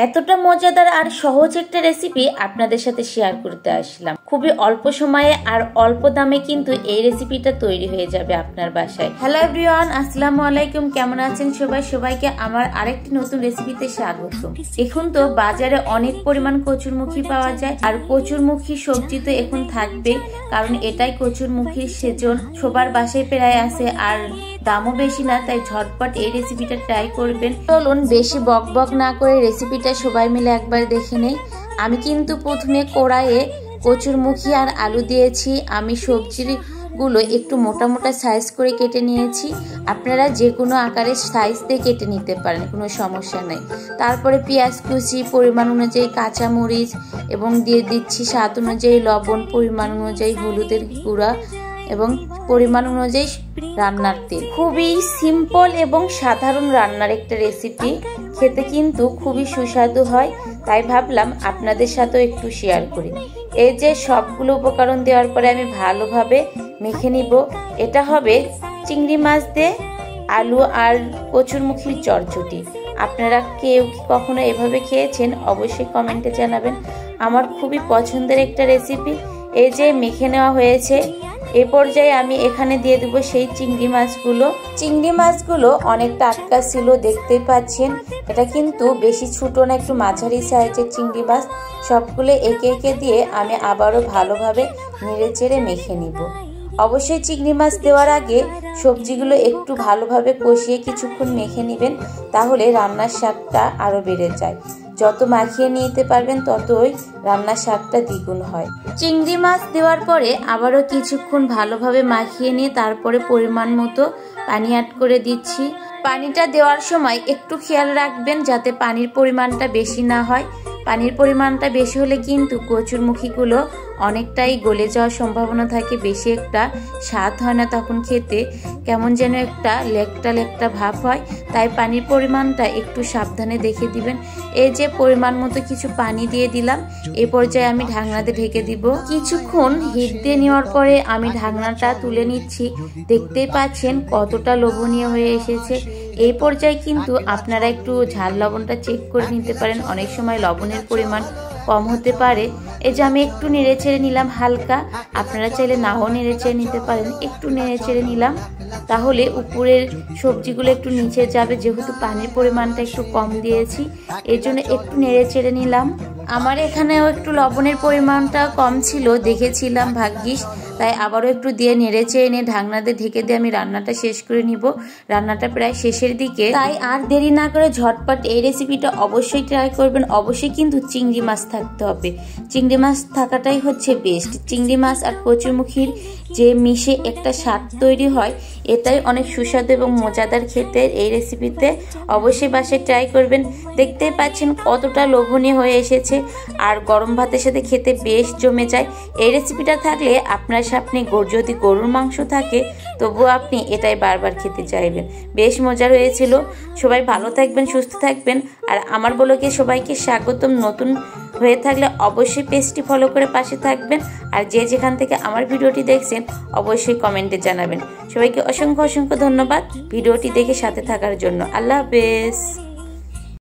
এতটা মজাদার আর সহজ একটা রেসিপি আপনাদের সাথে শেয়ার করতে আসলাম। খুবই অল্প সময়ে আর অল্প দামে কিন্তু এই রেসিপিটা তৈরি হয়ে যাবে আপনার বাসায়। হ্যালো এভরিওয়ান, আসসালামু আলাইকুম। কেমন আছেন সবাই? সবাইকে আমার আরেকটি নতুন রেসিপিতে স্বাগত। এখন তো বাজারে অনেক পরিমাণ কচুরমুখী পাওয়া যায়, আর কচুরমুখী সবজি তো এখন থাকবে, কারণ এটাই কচুরমুখীর সিজন। সবার বাসায় প্রায় আছে, আর দামও বেশি না, তাই ঝটপট এই রেসিপিটা ট্রাই করবেন। চলুন বেশি বক বক না করে রেসিপিটা সবাই মিলে একবার দেখে নেই। আমি কিন্তু প্রথমে কড়াইয়ে কচুরমুখী আর আলু দিয়েছি। আমি সবজিগুলো একটু মোটা মোটা সাইজ করে কেটে নিয়েছি। আপনারা যে কোনো আকারের সাইজ দিয়ে কেটে নিতে পারেন, কোনো সমস্যা নেই। তারপরে পেঁয়াজ কুচি, পরিমাণ অনুযায়ী কাঁচামরিচ এবং দিয়ে দিচ্ছি স্বাদ অনুযায়ী লবণ, পরিমাণ অনুযায়ী হলুদের গুঁড়া এবং পরিমাণ অনুযায়ী রান্নার তেল। খুবই সিম্পল এবং সাধারণ রান্নার একটা রেসিপি, খেতে কিন্তু খুবই সুস্বাদু হয়, তাই ভাবলাম আপনাদের সাথেও একটু শেয়ার করি। এই যে সবগুলো উপকরণ দেওয়ার পরে আমি ভালোভাবে মেখে নিব। এটা হবে চিংড়ি মাছ দিয়ে আলু আর কচুরমুখীর চটচটি। আপনারা কেউ কি কখনো এভাবে খেয়েছেন? অবশ্যই কমেন্টে জানাবেন। আমার খুবই পছন্দের একটা রেসিপি। এই যে মেখে নেওয়া হয়েছে, এ পর্যায়ে আমি এখানে দিয়ে দেব সেই চিংড়ি মাছগুলো। চিংড়ি মাছগুলো অনেক টাটকা ছিল, দেখতেই পাচ্ছেন। এটা কিন্তু বেশি ছোট না, একটু মাঝারি সাইজের চিংড়ি মাছ। সবগুলো একে একে দিয়ে আমি আবারও ভালোভাবে নেড়ে চেড়ে মেখে নিব। অবশ্যই চিংড়ি মাছ দেওয়ার আগে সবজিগুলো একটু ভালোভাবে কষিয়ে কিছুক্ষণ মেখে নেবেন, তাহলে রান্নার স্বাদটা আরও বেড়ে যায়। যত মাখিয়ে নিতে পারবেন ততই রান্নার স্বাদটা দ্বিগুণ হয়। চিংড়ি মাছ দেওয়ার পরে আবারও কিছুক্ষণ ভালোভাবে মাখিয়ে নিয়ে তারপরে পরিমাণ মতো পানি অ্যাড করে দিচ্ছি। পানিটা দেওয়ার সময় একটু খেয়াল রাখবেন যাতে পানির পরিমাণটা বেশি না হয়। পানির পরিমাণটা বেশি হলে কিন্তু কচুরমুখীগুলো অনেকটাই গলে যাওয়ার সম্ভাবনা থাকে, বেশি একটা স্বাদ হয় না, তখন খেতে কেমন যেন একটা লেকটা লেকটা ভাব হয়। তাই পানির পরিমাণটা একটু সাবধানে দেখে দিবেন। এই যে পরিমাণ মতো কিছু পানি দিয়ে দিলাম। এ পর্যায়ে আমি ঢাকনাতে ঢেকে দিব। কিছুক্ষণ হিট দিয়ে নেওয়ার পরে আমি ঢাকনাটা তুলে নিচ্ছি। দেখতেই পাচ্ছেন কতটা লোভনীয় হয়ে এসেছে। এই পর্যায়ে কিন্তু আপনারা একটু ঝাল লবণটা চেক করে নিতে পারেন, অনেক সময় লবণের পরিমাণ কম হতে পারে। এই যে আমি একটু নেড়ে ছেড়ে নিলাম হালকা, আপনারা চাইলে নাও নেড়ে ছেড়ে নিতে পারেন। একটু নেড়ে ছেড়ে নিলাম, তাহলে উপরের সবজিগুলো একটু নিচে যাবে, যেহেতু পানির পরিমাণটা একটু কম দিয়েছি, এর জন্য একটু নেড়ে ছেড়ে নিলাম। আমার এখানেও একটু লবণের পরিমাণটা কম ছিল, দেখেছিলাম ভাগ্যিস, তাই আবারও একটু দিয়ে নেড়ে চেড়ে নিয়ে ঢাকনাতে ঢেকে দিয়ে আমি রান্নাটা শেষ করে নিব। রান্নাটা প্রায় শেষের দিকে, তাই আর দেরি না করে ঝটপট এই রেসিপিটা অবশ্যই ট্রাই করবেন। অবশ্যই কিন্তু চিংড়ি মাছ থাকতে হবে, চিংড়ি মাছ থাকাটাই হচ্ছে বেস্ট। চিংড়ি মাছ আর কচুরমুখীর যে মিশে একটা স্বাদ তৈরি হয়, এটাই অনেক সুস্বাদু এবং মজাদার খেতে। এই রেসিপিতে অবশ্যই বাসায় ট্রাই করবেন। দেখতেই পাচ্ছেন কতটা লোভনীয় হয়ে এসেছে, আর গরম ভাতের সাথে খেতে বেশ জমে যায়। এই রেসিপিটা থাকলে আপনার সামনে যদি গরুর মাংস থাকে, তবুও আপনি এটাই বারবার খেতে চাইবেন। বেশ মজার হয়েছিল। সবাই ভালো থাকবেন, সুস্থ থাকবেন। আর আমার ব্লগে সবাইকে স্বাগতম। নতুন হয়ে থাকলে অবশ্যই পেজটি ফলো করে পাশে থাকবেন, আর যে যেখান থেকে আমার ভিডিওটি দেখছেন অবশ্যই কমেন্টে জানাবেন। সবাইকে অসংখ্য অসংখ্য ধন্যবাদ ভিডিওটি দেখে সাথে থাকার জন্য। আল্লাহ হাফেজ।